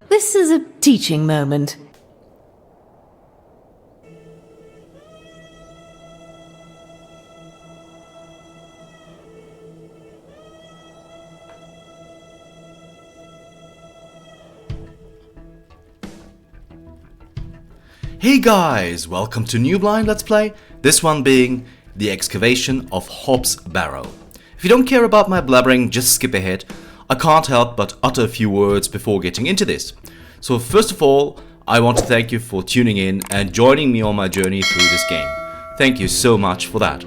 This is a teaching moment. Hey guys, welcome to New Blind Let's Play, this one being the Excavation of Hob's Barrow. If you don't care about my blabbering, just skip ahead. I can't help but utter a few words before getting into this. So first of all, I want to thank you for tuning in and joining me on my journey through this game. Thank you so much for that.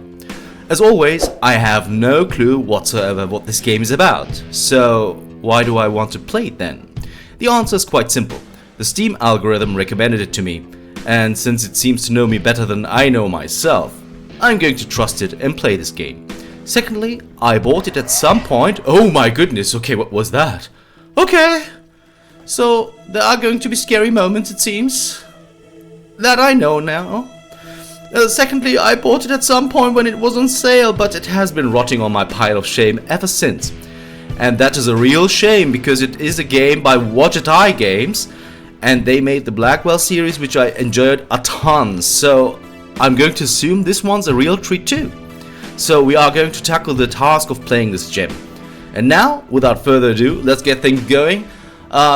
As always, I have no clue whatsoever what this game is about. So why do I want to play it then? The answer is quite simple. The Steam algorithm recommended it to me. And since it seems to know me better than I know myself, I'm going to trust it and play this game. Secondly, I bought it at some point. Oh my goodness, okay, what was that? Okay, so there are going to be scary moments, it seems. That I know now. Secondly, I bought it at some point when it was on sale, but it has been rotting on my pile of shame ever since. And that is a real shame, because it is a game by Watch It Eye Games. And they made the Blackwell series, which I enjoyed a ton, so I'm going to assume this one's a real treat too. So we are going to tackle the task of playing this gem. And now, without further ado, let's get things going.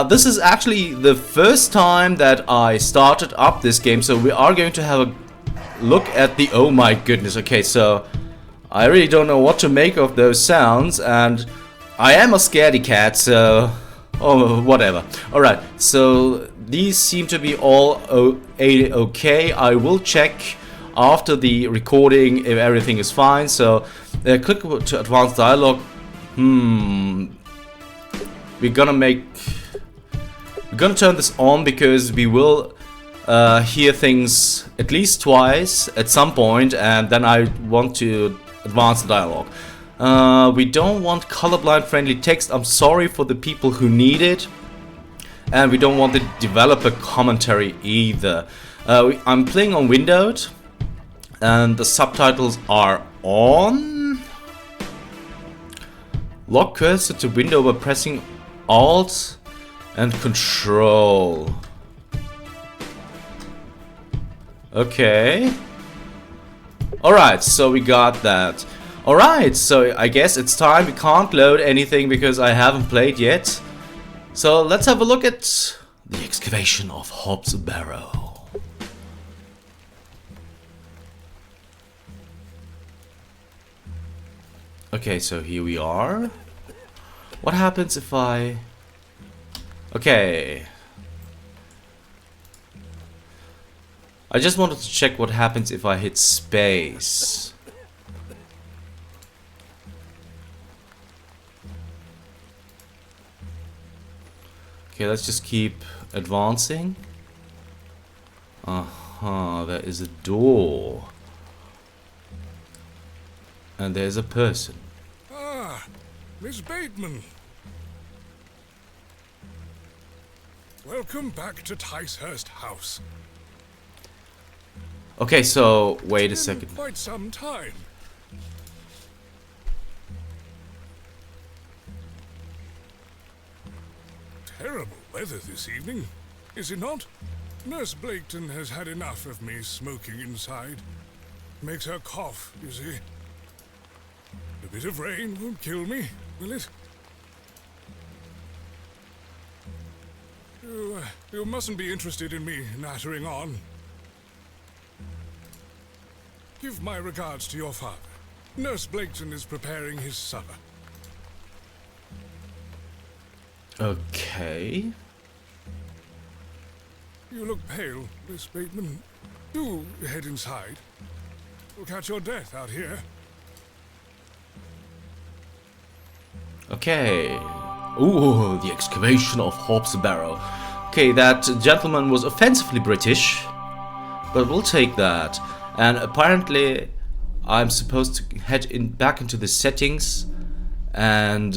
This is actually the first time that I started up this game, so we are going to have a look at the... Oh my goodness, okay, so I really don't know what to make of those sounds, and I am a scaredy cat, so... Oh, whatever. Alright, so these seem to be all okay. I will check after the recording if everything is fine. So, click to advanced dialogue. We're gonna turn this on because we will hear things at least twice at some point, and then I want to advance the dialogue. We don't want colorblind friendly text. I'm sorry for the people who need it. And we don't want the developer commentary either. I'm playing on windowed. And the subtitles are on. Lock cursor to window by pressing Alt and Control. Okay. Alright, so we got that. Alright, so I guess it's time. We can't load anything because I haven't played yet. So let's have a look at the Excavation of Hob's Barrow. Okay, so here we are. What happens if I... Okay. I just wanted to check what happens if I hit space. Okay, let's just keep advancing. There is a door. And there's a person. Ah, Miss Bateman. Welcome back to Ticehurst House. Okay, so wait a second. Quite some time. Terrible weather this evening, is it not? Nurse Blaketon has had enough of me smoking inside. Makes her cough, you see. A bit of rain won't kill me, will it? You mustn't be interested in me nattering on. Give my regards to your father. Nurse Blaketon is preparing his supper. Okay. You look pale, Miss Bateman. Do head inside. We'll catch your death out here. Okay. Ooh, the Excavation of Hob's Barrow. Okay, that gentleman was offensively British, but we'll take that. And apparently, I'm supposed to head back into the settings and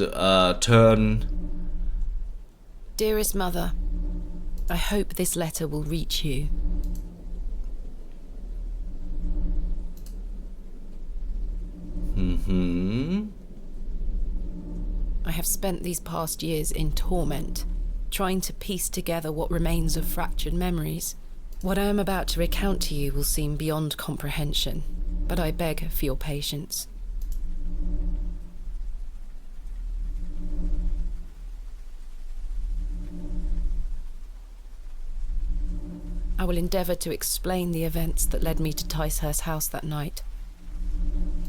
turn... Dearest Mother, I hope this letter will reach you. I have spent these past years in torment, trying to piece together what remains of fractured memories. What I am about to recount to you will seem beyond comprehension, but I beg for your patience. I will endeavour to explain the events that led me to Ticehurst House that night.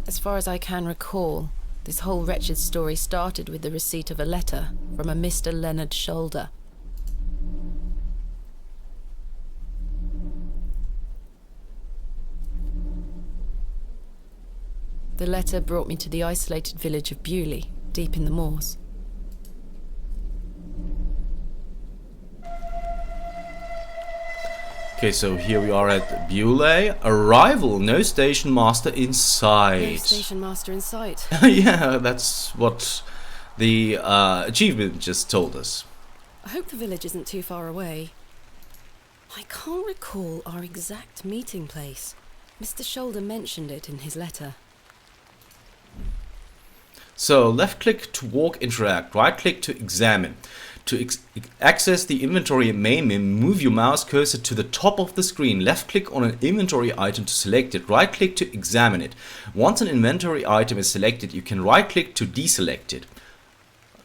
As far as I can recall, this whole wretched story started with the receipt of a letter from a Mr. Leonard Shoulder. The letter brought me to the isolated village of Bewlay, deep in the moors. Okay, so here we are at Bewlay. Arrival, no station master in sight. No station master in sight. Yeah, that's what the achievement just told us. I hope the village isn't too far away. I can't recall our exact meeting place. Mr. Shoulder mentioned it in his letter. So, left click to walk, interact, right click to examine. To access the inventory main menu, move your mouse cursor to the top of the screen. Left click on an inventory item to select it. Right click to examine it. Once an inventory item is selected, you can right click to deselect it.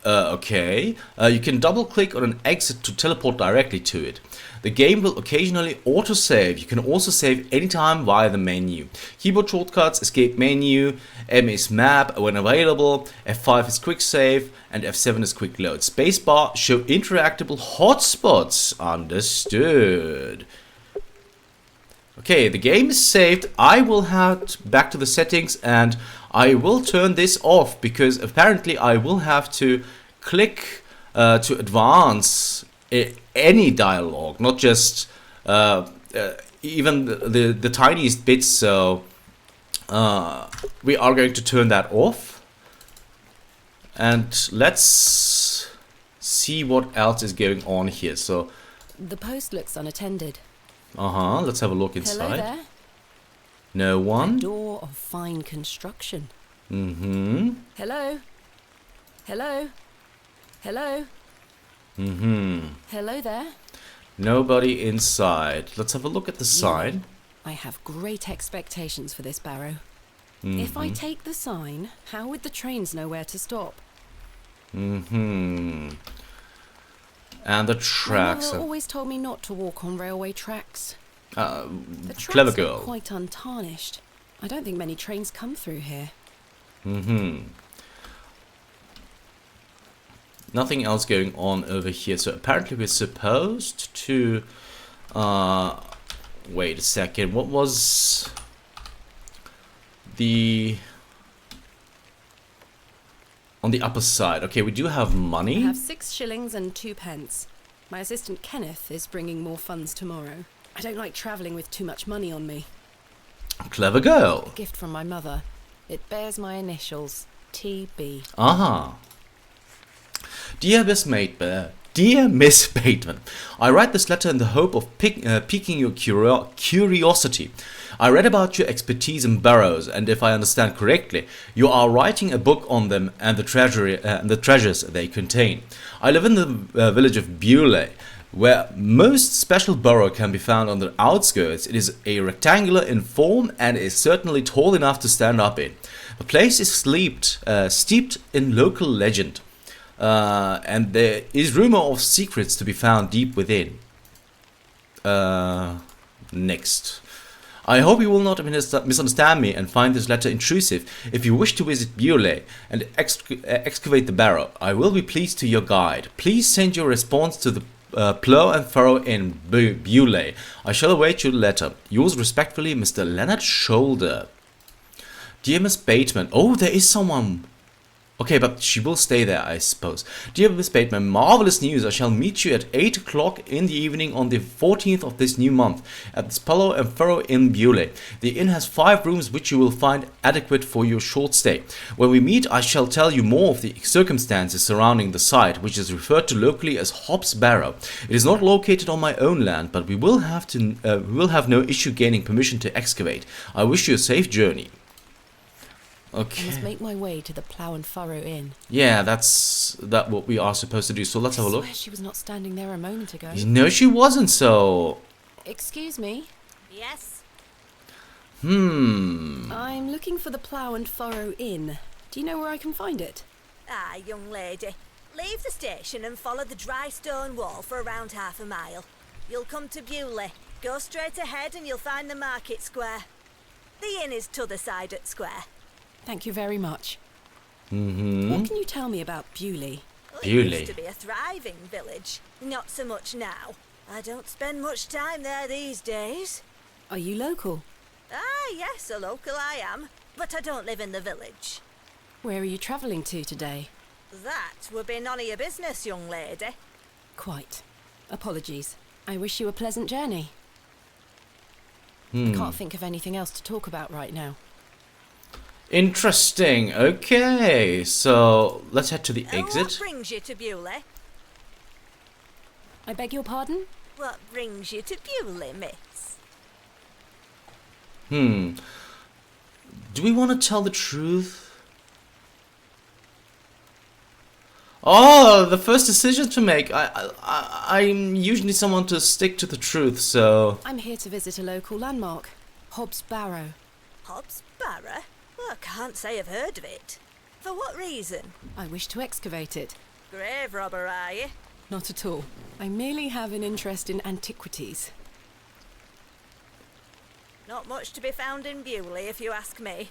Okay. You can double click on an exit to teleport directly to it. The game will occasionally autosave. You can also save anytime via the menu. Keyboard shortcuts: escape menu, M is map when available, F5 is quick save, and F7 is quick load. Spacebar show interactable hotspots. Understood. Okay, the game is saved. I will head back to the settings and I will turn this off because apparently I will have to click to advance any dialogue, not just even the tiniest bits. So we are going to turn that off and let's see what else is going on here. So the post looks unattended. let's have a look inside. Hello there. No one. A door of fine construction. Mm-hmm. Hello. Hello. Hello. Mm-hmm. Hello there. Nobody inside. Let's have a look at the sign. I have great expectations for this, Barrow. If I take the sign, how would the trains know where to stop? Mm-hmm. And the My tracks. mother always told me not to walk on railway tracks. The tracks clever are girl. quite untarnished. I don't think many trains come through here. Mm-hmm. Nothing else going on over here. So apparently we're supposed to... wait a second. What was the... on the upper side? Okay, we do have I money. have 6 shillings and 2 pence. My assistant Kenneth is bringing more funds tomorrow. I don't like travelling with too much money on me. Clever girl. Gift from my mother. It bears my initials, TB. Aha. Dear Miss Bateman, I write this letter in the hope of piquing your curiosity. I read about your expertise in barrows, and if I understand correctly, you are writing a book on them and the treasures they contain. I live in the village of Bewlay, where most special barrow can be found on the outskirts. It is a rectangular in form and is certainly tall enough to stand up in. The place is steeped in local legend. And there is rumor of secrets to be found deep within. Next. I hope you will not misunderstand me and find this letter intrusive. If you wish to visit Bewlay and excavate the barrow, I will be pleased to your guide. Please send your response to the Plough and Furrow Inn, Bewlay. I shall await your letter. Yours respectfully, Mr. Leonard Shoulder. Dear Miss Bateman. Oh, there is someone. Okay, but she will stay there, I suppose. Dear Miss Bateman, marvelous news. I shall meet you at 8 o'clock in the evening on the 14th of this new month at the Plough and Furrow Inn, Bewlay. The inn has 5 rooms which you will find adequate for your short stay. When we meet, I shall tell you more of the circumstances surrounding the site, which is referred to locally as Hob's Barrow. It is not located on my own land, but we will have no issue gaining permission to excavate. I wish you a safe journey. I must Okay. make my way to the Plough and Furrow Inn. Yeah, that's what we are supposed to do. So let's have a I look. swear she was not standing there a moment ago. No, she wasn't. So, Excuse me. Yes? I'm looking for the Plough and Furrow Inn. Do you know where I can find it? Ah, young lady. Leave the station and follow the dry stone wall for around half a mile. You'll come to Bewlay. Go straight ahead and you'll find the market square. The inn is t'other side at square. Thank you very much. mm-hmm. What can you tell me about Bewlay? Well, it Bewlay. used to be a thriving village. Not so much now. I don't spend much time there these days. Are you local? Ah, yes, a local I am. But I don't live in the village. Where are you travelling to today? That would be none of your business, young lady. Quite. Apologies. I wish you a pleasant journey. I can't think of anything else to talk about right now. Interesting. Okay, so let's head to the What exit. brings you to Bewlay? I beg your pardon? What brings you to Bewlay, miss? Do we want to tell the truth? Oh, the first decision to make. I'm usually someone to stick to the truth, so... I'm here to visit a local landmark. Hob's Barrow. Hobbs Barrow? Well, I can't say I've heard of it. For what reason? I wish to excavate it. Grave robber, are you? Not at all. I merely have an interest in antiquities. Not much to be found in Bewlay, if you ask me.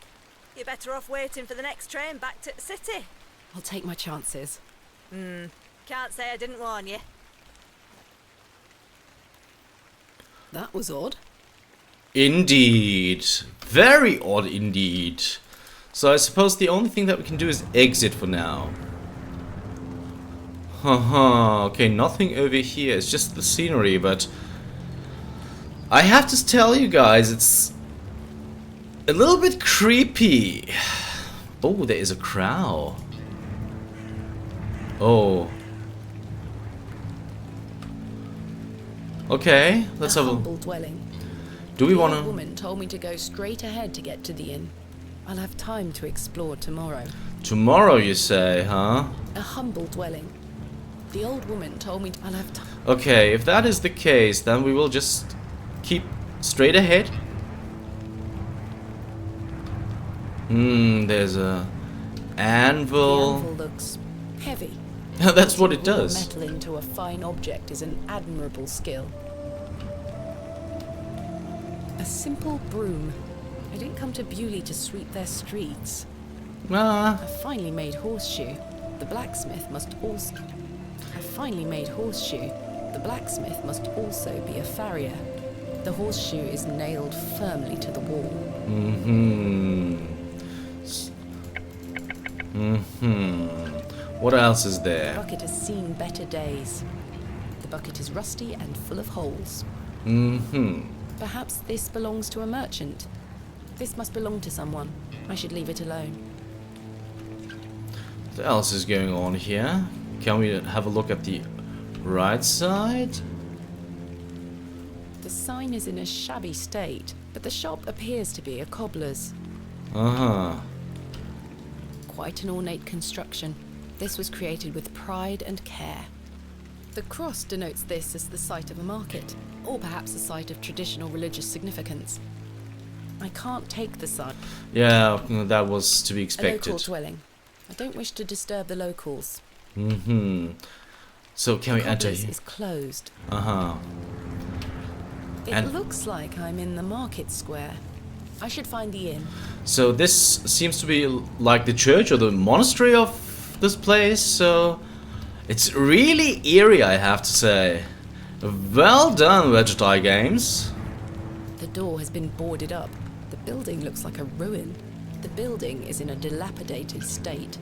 You're better off waiting for the next train back to the city. I'll take my chances. Can't say I didn't warn you. That was odd. Indeed. Very odd indeed. So I suppose the only thing that we can do is exit for now. Haha, okay, nothing over here. It's just the scenery, but... I have to tell you guys, it's... a little bit creepy. Oh, there is a crow. Oh. Okay, let's a have a... humble dwelling. Do we The want old to... woman told me to go straight ahead to get to the inn. I'll have time to explore tomorrow. Tomorrow, you say, huh? A humble dwelling. The old woman told me I'll have time. Okay, if that is the case, then we will just keep straight ahead. There's a The anvil. anvil looks heavy. That's what it Putting raw does. Metal into a fine object is an admirable skill. A simple broom. I didn't come to Bewlay to sweep their streets. Ah, A finely made horseshoe. The blacksmith must also... A finely made horseshoe. The blacksmith must also be a farrier. The horseshoe is nailed firmly to the wall. What else is The there? bucket has seen better days. The bucket is rusty and full of holes. Perhaps this belongs to a merchant. This must belong to someone. I should leave it alone. What else is going on here? Can we have a look at the right side? The sign is in a shabby state, but the shop appears to be a cobbler's. Uh-huh. Quite an ornate construction. This was created with pride and care. The cross denotes this as the site of a market, or perhaps a site of traditional religious significance. I can't take the sign. Yeah, that was to be A local expected. dwelling. I don't wish to disturb the locals. So can we enter Cobbler's here? is closed. Uh-huh. It And- looks like I'm in the market square. I should find the inn. So this seems to be like the church or the monastery of this place, so it's really eerie, I have to say. Well done, Vegetai Games. The door has been boarded up. The building looks like a ruin. The building is in a dilapidated state.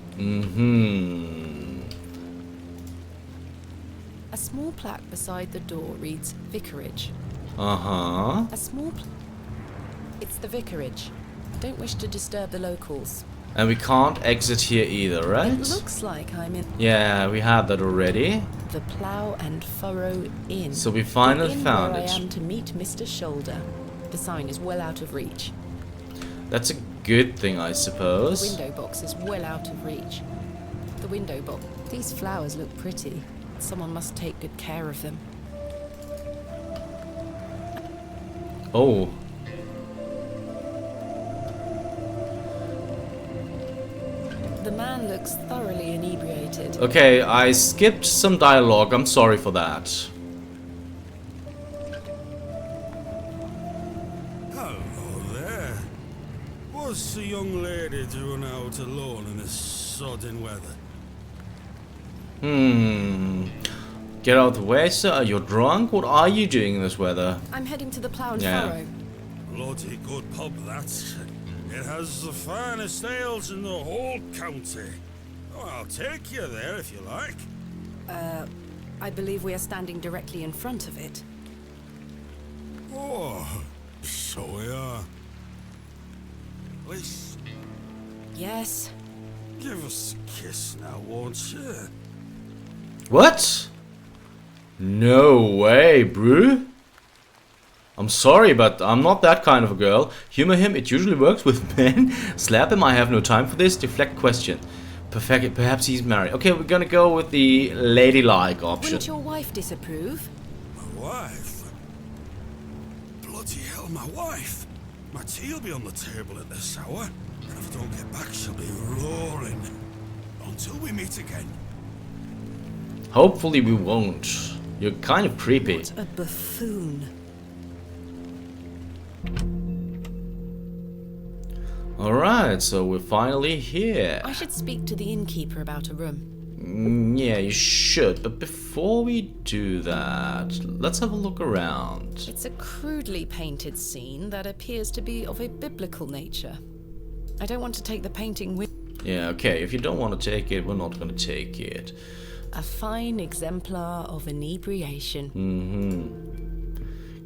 A small plaque beside the door reads Vicarage. Uh-huh. A small It's the vicarage. Don't wish to disturb the locals. And we can't exit here either, right? It looks like I'm in Yeah, we have that already. the Plough and Furrow Inn. So we finally the inn found where it. I am to meet Mr. Shoulder. The sign is well out of reach. That's a good thing, I The suppose. window box is well out of reach. The window box. These flowers look pretty. Someone must take good care of them. Oh. The man looks thoroughly inebriated. Okay, I skipped some dialogue. I'm sorry for that. Hello there. What's the young lady doing out alone in this sodden weather? Get out of the way, sir. You're drunk? What are you doing in this weather? I'm heading to the Plough and Yeah. Furrow. Bloody good pub, that. It has the finest ales in the whole county. Oh, I'll take you there if you like. I believe we are standing directly in front of it. Oh, so we are. Please, Yes. give us a kiss now, won't you? What? No way, bro. I'm sorry, but I'm not that kind of a girl. Humor him, it usually works with men. Slap him, I have no time for this. Deflect question. Perfect, perhaps he's married. Okay, we're gonna go with the ladylike option. Wouldn't your wife disapprove? My wife? Bloody hell, my wife! My tea'll be on the table at this hour, and if I don't get back, she'll be roaring. Until we meet again. Hopefully we won't. You're kind of creepy. What a buffoon. Alright, so we're finally here. I should speak to the innkeeper about a room. Yeah, you should. But before we do that, let's have a look around. It's a crudely painted scene that appears to be of a biblical nature. I don't want to take the painting with... Yeah, okay, if you don't want to take it, we're not going to take it. A fine exemplar of inebriation.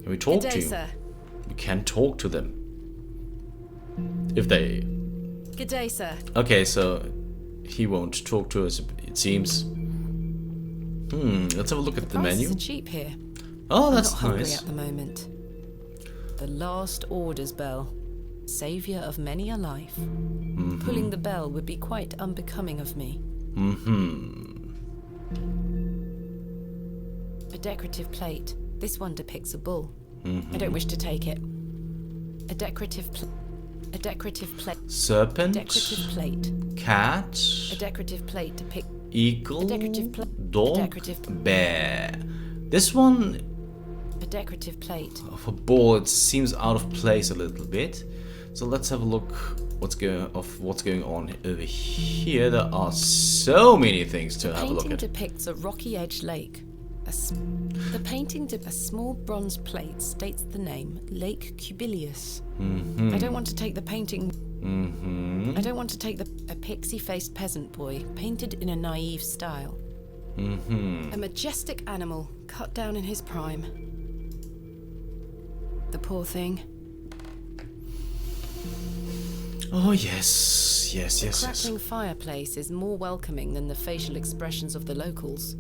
Can we talk Good to day, you? sir. We can talk to them. If they... Good day, sir. Okay, so he won't talk to us, it seems. Let's have a look at the menu. Prices are cheap here. Oh, I'm that's not hungry nice. at the moment. The last orders bell. Saviour of many a life. Pulling the bell would be quite unbecoming of me. A decorative plate. This one depicts a bull. I don't wish to take it. A decorative plate. Serpent, Decorative plate. cat, A decorative plate depicts eagle, A decorative plate. dog, A decorative- bear. This one a decorative plate. of a bull, it seems out of place a little bit. So let's have a look what's going on over here. There are so many things to have a look Painting at. depicts a rocky edge lake. The painting a small bronze plate states the name Lake Cubilius. I don't want to take the painting. I don't want to take a pixie-faced peasant boy painted in a naive style. A majestic animal cut down in his prime. The poor thing. Oh yes, yes, yes, yes. Crackling fireplace is more welcoming than the facial expressions of the locals.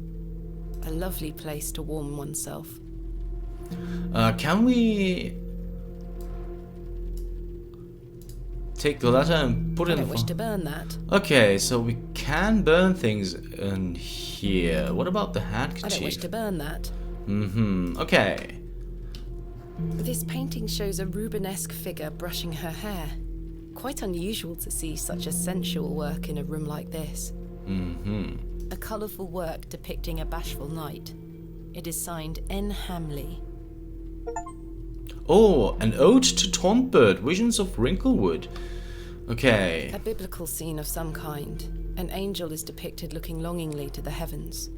A lovely place to warm oneself. Can we take the letter and put I it in don't wish to burn that. Okay, so we can burn things in here. What about the I handkerchief? don't wish to burn that. Okay. This painting shows a Rubenesque figure brushing her hair. Quite unusual to see such a sensual work in a room like this. A colourful work depicting a bashful knight. It is signed N. Hamley. Oh, an ode to Tonbert, Visions of Wrinklewood. Okay. A biblical scene of some kind. An angel is depicted looking longingly to the heavens.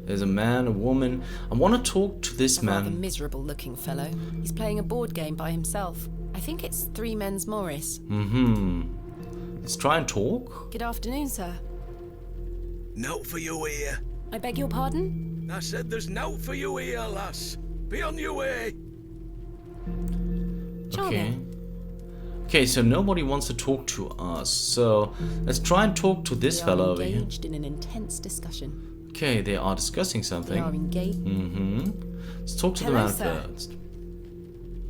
There's a man, a woman. I want to talk to this A rather man. miserable looking fellow. He's playing a board game by himself. I think it's Three Men's Morris. Let's try and talk. Good afternoon, sir. Note for you here. I beg your pardon? I said there's note for you here, lass. Be on your way. Charming. Okay, so nobody wants to talk to us. So let's try and talk to this They fellow are over here. engaged in an intense discussion. Okay, they are discussing They something. are engaged. Let's talk to the Hello, man sir. first.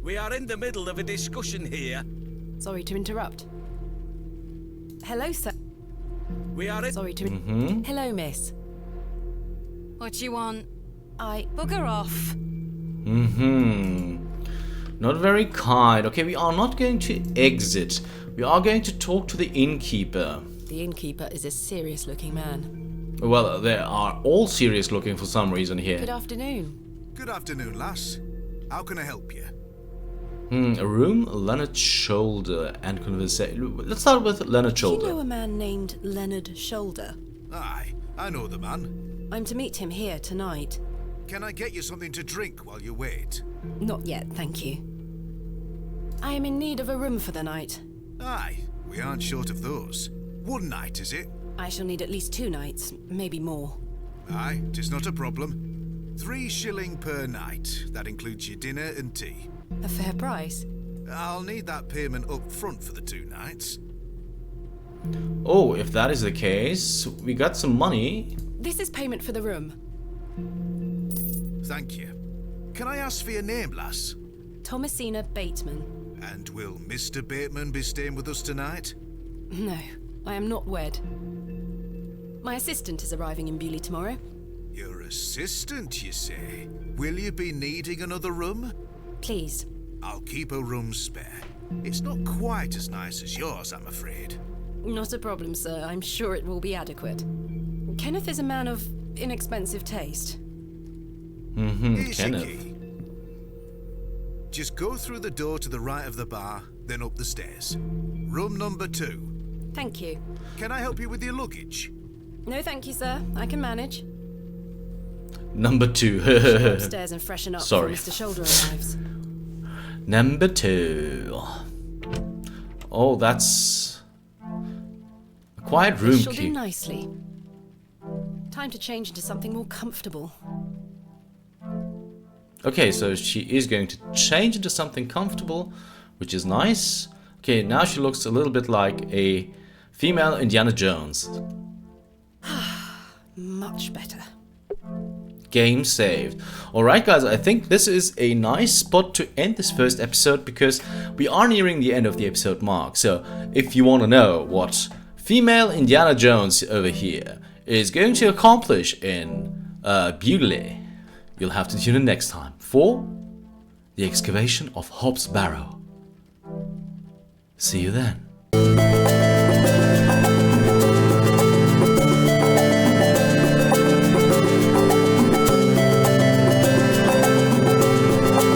We are in the middle of a discussion here. Sorry to interrupt. Hello, sir. We are in... Sorry to... Hello, miss. What you want? I... Bugger off. Not very kind. Okay, we are not going to exit. We are going to talk to the innkeeper. The innkeeper is a serious-looking man. Well, they are all serious looking for some reason here. Good afternoon. Good afternoon, lass. How can I help you? A room, Leonard Shoulder, and conversation. Let's start with Leonard Do you Shoulder. know a man named Leonard Shoulder? Aye, I know the man. I'm to meet him here tonight. Can I get you something to drink while you wait? Not yet, thank you. I am in need of a room for the night. Aye, we aren't short of those. One night, is it? I shall need at least 2 nights, maybe more. Aye, 'tis not a problem. 3 shilling per night. That includes your dinner and tea. A fair price. I'll need that payment up front for the 2 nights. Oh, if that is the case, we got some money. This is payment for the room. Thank you. Can I ask for your name, lass? Thomasina Bateman. And will Mr. Bateman be staying with us tonight? No, I am not wed. My assistant is arriving in Bewlay tomorrow. Your assistant, you say? Will you be needing another room? Please. I'll keep a room spare. It's not quite as nice as yours, I'm afraid. Not a problem, sir. I'm sure it will be adequate. Kenneth is a man of inexpensive taste. Here's your Kenneth. key. Just go through the door to the right of the bar, then up the stairs. Room number 2. Thank you. Can I help you with your luggage? No, thank you, sir. I can manage. Number 2. Upstairs and freshen up Sorry. before Mr. Shoulder arrives. Number 2. Oh, that's a quiet room She'll do key. nicely. Time to change into something more comfortable. Okay, so she is going to change into something comfortable, which is nice. Okay, now she looks a little bit like a female Indiana Jones. Much better. Game saved. Alright guys, I think this is a nice spot to end this first episode because we are nearing the end of the episode mark. So if you want to know what female Indiana Jones over here is going to accomplish in Bewlay, you'll have to tune in next time for the excavation of Hob's Barrow. See you then.